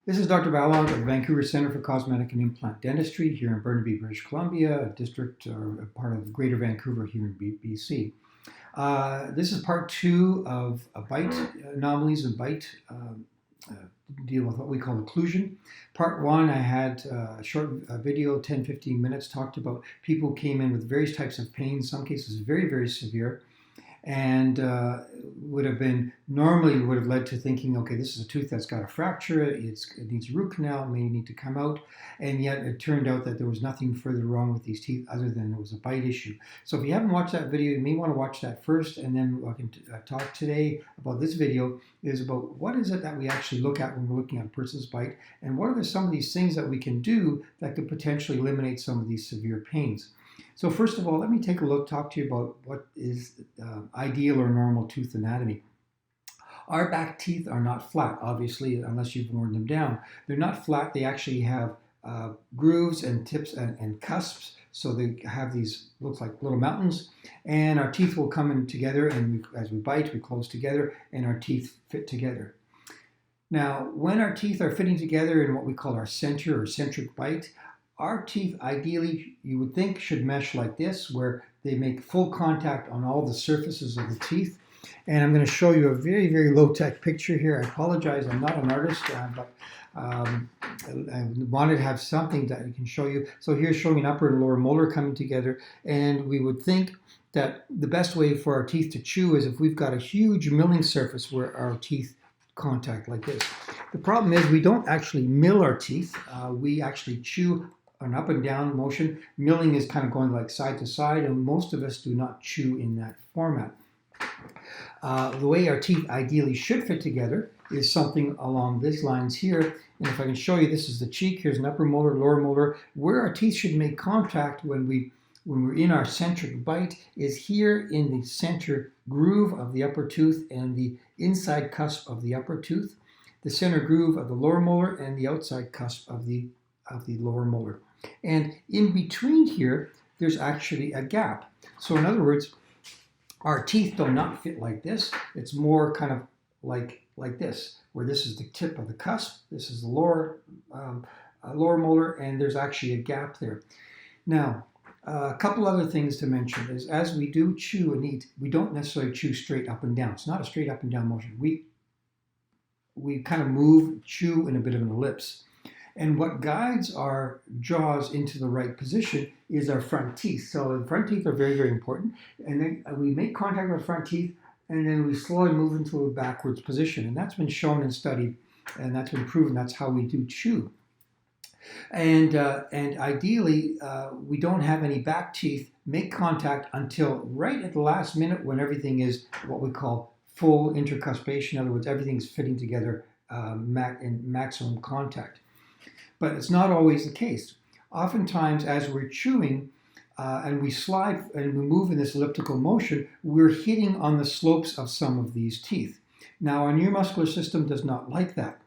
This is Dr. Balog of the Vancouver Centre for Cosmetic and Implant Dentistry here in Burnaby, British Columbia, a district or a part of Greater Vancouver here in BC. This is part two of bite anomalies and bite deal with what we call occlusion. Part one, I had a short video, 10-15 minutes, talked about people who came in with various types of pain, some cases very, very severe, and would have led to thinking, okay, this is a tooth that's got a fracture, it needs a root canal, it may need to come out, and yet it turned out that there was nothing further wrong with these teeth other than it was a bite issue. So if you haven't watched that video, you may want to watch that first, and then I can talk today about this video is about what is it that we actually look at when we're looking at a person's bite, and what are some of these things that we can do that could potentially eliminate some of these severe pains. So first of all, let me take a look, talk to you about what is ideal or normal tooth anatomy. Our back teeth are not flat, obviously, unless you've worn them down. They're not flat. They actually have grooves and tips and cusps. So they have these, looks like little mountains. And our teeth will come in together, and as we bite, we close together, and our teeth fit together. Now, when our teeth are fitting together in what we call our center or centric bite, our teeth, ideally, you would think, should mesh like this, where they make full contact on all the surfaces of the teeth. And I'm going to show you a very, very low-tech picture here. I apologize, I'm not an artist, but I wanted to have something that I can show you. So here's showing an upper and lower molar coming together, and we would think that the best way for our teeth to chew is if we've got a huge milling surface where our teeth contact like this. The problem is we don't actually mill our teeth. We actually chew an up and down motion. Milling is kind of going like side to side, and most of us do not chew in that format. The way our teeth ideally should fit together is something along these lines here. And if I can show you, this is the cheek. Here's an upper molar, lower molar. Where our teeth should make contact when we're in our centric bite is here in the center groove of the upper tooth and the inside cusp of the upper tooth, the center groove of the lower molar, and the outside cusp of the lower molar. And in between here, there's actually a gap. So in other words, our teeth do not fit like this. It's more kind of like this, where this is the tip of the cusp, this is the lower molar, and there's actually a gap there. Now, a couple other things to mention is as we do chew and eat, we don't necessarily chew straight up and down. It's not a straight up and down motion. We kind of chew in a bit of an ellipse. And what guides our jaws into the right position is our front teeth. So the front teeth are very, very important. And then we make contact with our front teeth, and then we slowly move into a backwards position. And that's been shown and studied, and that's been proven. That's how we do chew. And ideally, we don't have any back teeth make contact until right at the last minute when everything is what we call full intercuspation. In other words, everything's fitting together in maximum contact. But it's not always the case. Oftentimes, as we're chewing and we slide and we move in this elliptical motion, we're hitting on the slopes of some of these teeth. Now, our neuromuscular system does not like that.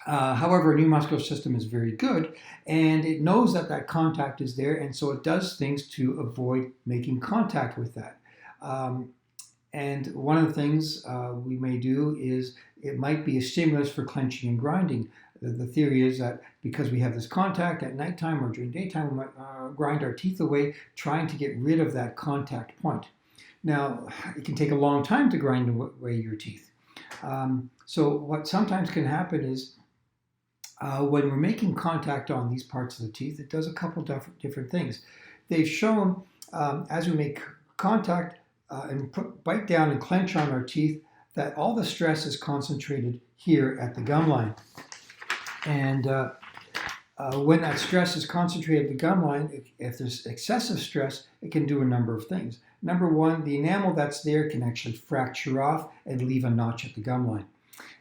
However, our neuromuscular system is very good, and it knows that that contact is there, and so it does things to avoid making contact with that. And one of the things we may do is it might be a stimulus for clenching and grinding. The theory is that because we have this contact at nighttime or during daytime, we might grind our teeth away, trying to get rid of that contact point. Now, it can take a long time to grind away your teeth. So what sometimes can happen is when we're making contact on these parts of the teeth, it does a couple different things. They've shown as we make contact and bite down and clench on our teeth, that all the stress is concentrated here at the gum line. And when that stress is concentrated at the gum line, if there's excessive stress, it can do a number of things. Number one, the enamel that's there can actually fracture off and leave a notch at the gum line.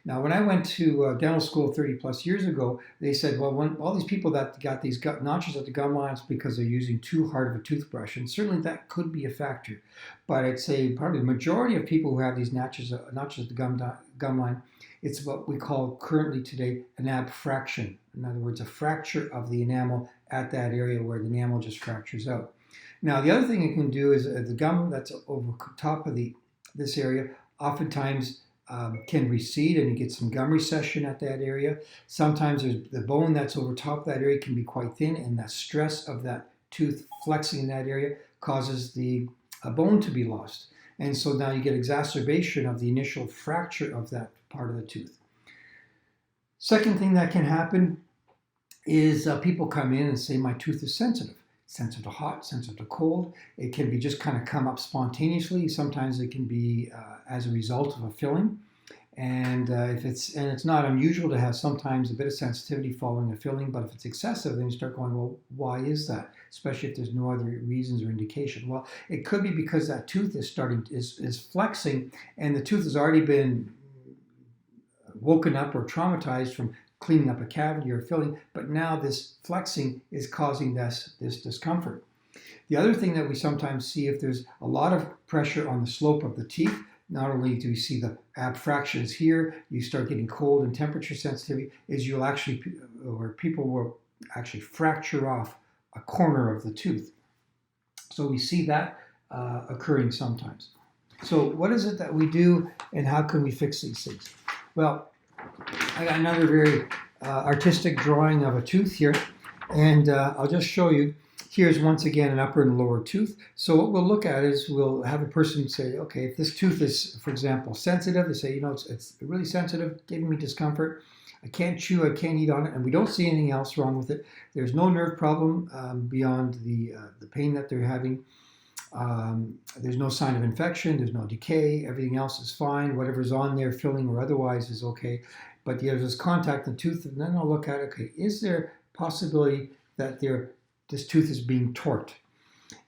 Now, when I went to dental school 30 plus years ago, they said, well, when all these people that got these notches at the gum lines because they're using too hard of a toothbrush, and certainly that could be a factor. But I'd say probably the majority of people who have these notches at the gum line, it's what we call currently today an abfraction. In other words, a fracture of the enamel at that area where the enamel just fractures out. Now, the other thing it can do is the gum that's over top of this area, oftentimes can recede and you get some gum recession at that area. Sometimes the bone that's over top of that area can be quite thin, and that stress of that tooth flexing in that area causes the bone to be lost. And so now you get exacerbation of the initial fracture of that part of the tooth. Second thing that can happen is people come in and say, my tooth is sensitive. Sensitive to hot, sensitive to cold. It can be just kind of come up spontaneously. Sometimes it can be as a result of a filling. And it's not unusual to have sometimes a bit of sensitivity following a filling, but if it's excessive, then you start going, well, why is that? Especially if there's no other reasons or indication. Well, it could be because that tooth is flexing, and the tooth has already been woken up or traumatized from cleaning up a cavity or filling, but now this flexing is causing this discomfort. The other thing that we sometimes see, if there's a lot of pressure on the slope of the teeth, not only do you see the abfractions here, you start getting cold and temperature sensitivity, is people will actually fracture off a corner of the tooth. So we see that occurring sometimes. So what is it that we do, and how can we fix these things? Well, I got another very artistic drawing of a tooth here, and I'll just show you. Here's once again an upper and lower tooth. So what we'll look at is we'll have a person say, okay, if this tooth is, for example, sensitive, they say, it's really sensitive, giving me discomfort. I can't chew, I can't eat on it, and we don't see anything else wrong with it. There's no nerve problem beyond the pain that they're having. There's no sign of infection, there's no decay, everything else is fine, whatever's on there, filling or otherwise, is okay. But there's this contact in the tooth, and then I'll look at, okay, is there possibility that this tooth is being torqued?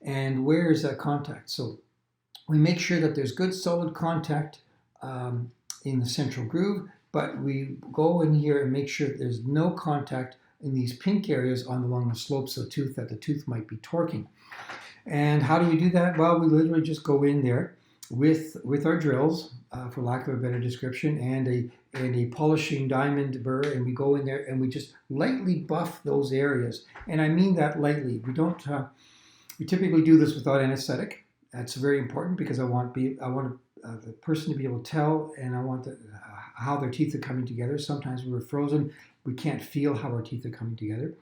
And where is that contact? So we make sure that there's good solid contact in the central groove, but we go in here and make sure that there's no contact in these pink areas along the slopes of the tooth that the tooth might be torquing. And how do we do that? Well, we literally just go in there with our drills, for lack of a better description, and a polishing diamond burr, and we go in there and we just lightly buff those areas. And I mean that lightly. We typically do this without anesthetic. That's very important because I want the person to be able to tell, and I want how their teeth are coming together. Sometimes when we're frozen, we can't feel how our teeth are coming together.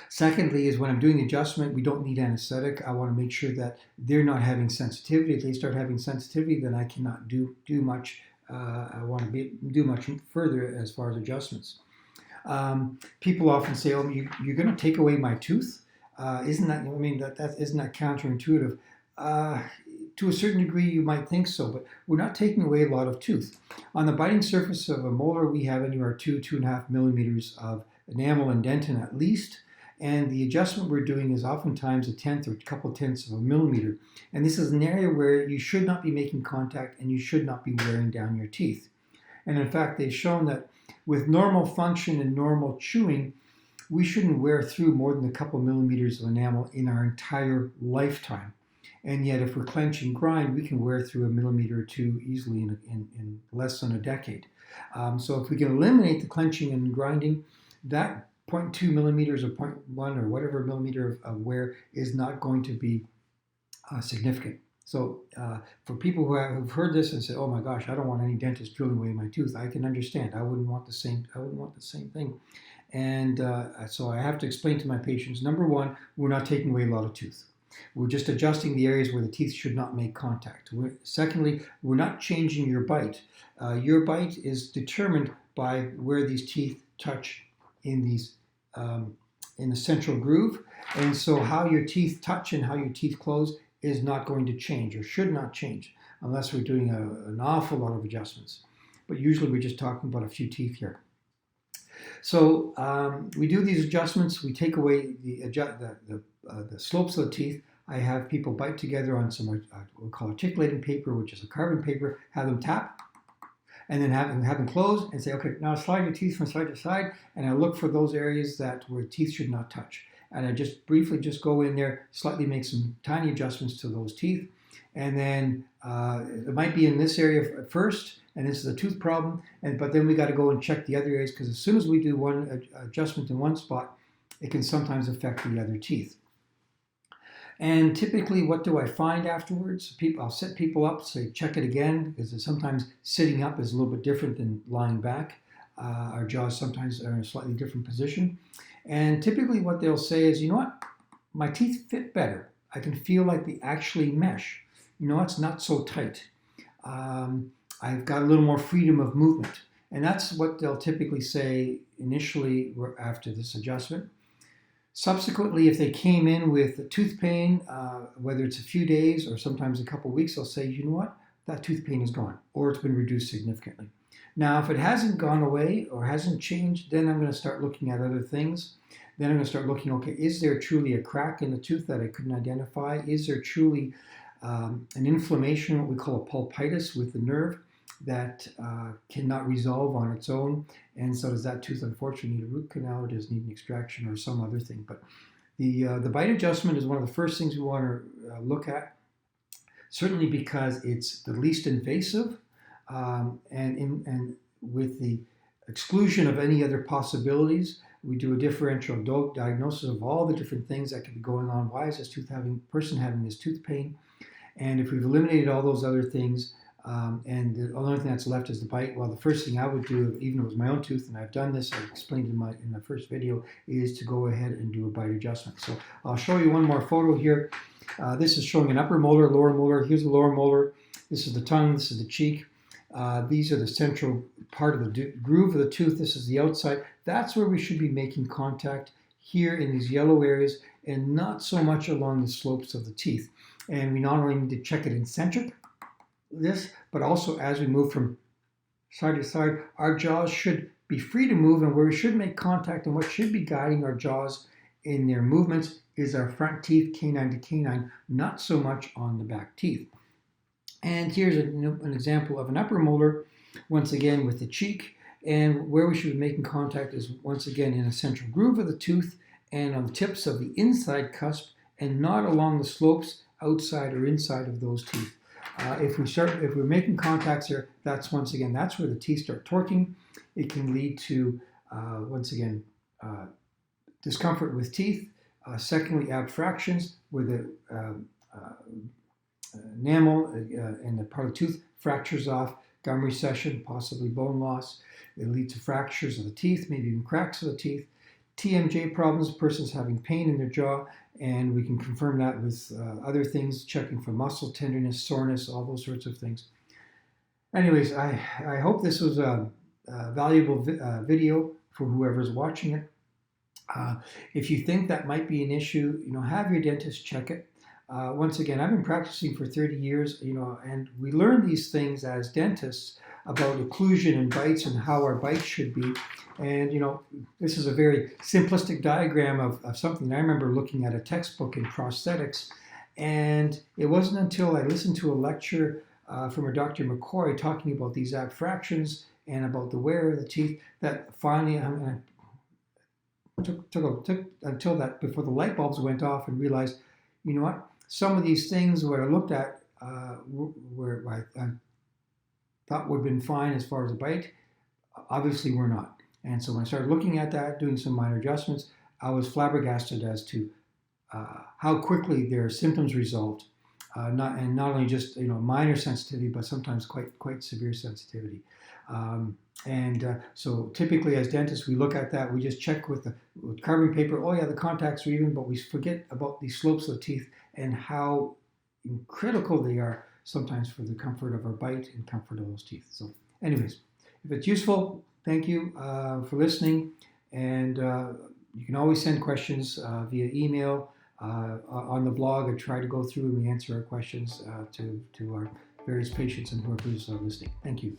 Secondly is when I'm doing the adjustment, we don't need anesthetic. I want to make sure that they're not having sensitivity. If they start having sensitivity, then I cannot do much. I want to do much further as far as adjustments. People often say, "Oh, you're going to take away my tooth? Isn't that? I mean, isn't that counterintuitive?" To a certain degree, you might think so, but we're not taking away a lot of tooth. On the biting surface of a molar, we have anywhere 2.5 millimeters of enamel and dentin at least. And the adjustment we're doing is oftentimes a tenth or a couple tenths of a millimeter. And this is an area where you should not be making contact and you should not be wearing down your teeth. And in fact, they've shown that with normal function and normal chewing, we shouldn't wear through more than a couple millimeters of enamel in our entire lifetime. And yet, if we're clench and grind, we can wear through a millimeter or two easily in less than a decade. So if we can eliminate the clenching and grinding, that 0.2 millimeters or 0.1 or whatever millimeter of wear is not going to be significant. So for people who have heard this and say, "Oh my gosh, I don't want any dentist drilling away my tooth," I can understand. I wouldn't want the same thing. And so I have to explain to my patients, number one, we're not taking away a lot of tooth. We're just adjusting the areas where the teeth should not make contact. Secondly, we're not changing your bite. Your bite is determined by where these teeth touch in the central groove, and so how your teeth touch and how your teeth close is not going to change or should not change unless we're doing an awful lot of adjustments. But usually we're just talking about a few teeth here. So we do these adjustments. We take away the slopes of the teeth. I have people bite together on some what we call articulating paper, which is a carbon paper. Have them tap, and then have them close and say, "Okay, now slide your teeth from side to side." And I look for those areas where teeth should not touch. And I just briefly go in there, slightly make some tiny adjustments to those teeth. And then it might be in this area first, and this is a tooth problem. But then we got to go and check the other areas, because as soon as we do one adjustment in one spot, it can sometimes affect the other teeth. And typically, what do I find afterwards? I'll set people up, say, check it again, because sometimes sitting up is a little bit different than lying back. Our jaws sometimes are in a slightly different position. And typically what they'll say is, you know what, my teeth fit better. I can feel like they actually mesh. You know, it's not so tight. I've got a little more freedom of movement. And that's what they'll typically say initially after this adjustment. Subsequently, if they came in with tooth pain, whether it's a few days or sometimes a couple of weeks, they'll say, you know what, that tooth pain is gone, or it's been reduced significantly. Now, if it hasn't gone away or hasn't changed, then I'm going to start looking at other things. Then I'm going to start looking, okay, is there truly a crack in the tooth that I couldn't identify? Is there truly an inflammation, what we call a pulpitis with the nerve that cannot resolve on its own? And so does that tooth unfortunately need a root canal, or does it need an extraction or some other thing? But the bite adjustment is one of the first things we want to look at, certainly because it's the least invasive, and with the exclusion of any other possibilities. We do a differential diagnosis of all the different things that could be going on. Why is this person having this tooth pain? And if we've eliminated all those other things, and the only thing that's left is the bite, well, the first thing I would do, even if it was my own tooth, and I've done this, I explained in the first video, is to go ahead and do a bite adjustment. So I'll show you one more photo here. This is showing an upper molar, lower molar. Here's the lower molar. This is the tongue. This is the cheek. These are the central part of the groove of the tooth. This is the outside. That's where we should be making contact, here in these yellow areas, and not so much along the slopes of the teeth. And we not only need to check it in centric, but also as we move from side to side, our jaws should be free to move, and where we should make contact and what should be guiding our jaws in their movements is our front teeth, canine to canine, not so much on the back teeth. And here's an example of an upper molar, once again with the cheek, and where we should be making contact is once again in a central groove of the tooth and on the tips of the inside cusp, and not along the slopes outside or inside of those teeth. If we're making contacts here, that's once again, that's where the teeth start torquing. It can lead to, once again, discomfort with teeth. Secondly, abfractions, where the enamel and the part of the tooth fractures off, gum recession, possibly bone loss. It leads to fractures of the teeth, maybe even cracks of the teeth. TMJ problems, person's having pain in their jaw, and we can confirm that with other things, checking for muscle tenderness, soreness, all those sorts of things. Anyways, I hope this was a valuable video for whoever's watching it. If you think that might be an issue, have your dentist check it. Once again, I've been practicing for 30 years, and we learn these things as dentists about occlusion and bites and how our bites should be. And, this is a very simplistic diagram of something I remember looking at a textbook in prosthetics. And it wasn't until I listened to a lecture from a Dr. McCoy talking about these abfractions and about the wear of the teeth that finally took until that before the light bulbs went off and realized, you know what? Some of these things what I looked at were I thought would have been fine as far as a bite, obviously were not. And so when I started looking at that, doing some minor adjustments, I was flabbergasted as to how quickly their symptoms resolved. Not only just minor sensitivity, but sometimes quite severe sensitivity. So typically as dentists, we look at that, we just check with carbon paper, oh yeah, the contacts are even, but we forget about the slopes of the teeth and how critical they are sometimes for the comfort of our bite and comfort of those teeth. So anyways, if it's useful, thank you for listening. And you can always send questions via email on the blog. I try to go through and we answer our questions to our various patients and whoever's listening. Thank you.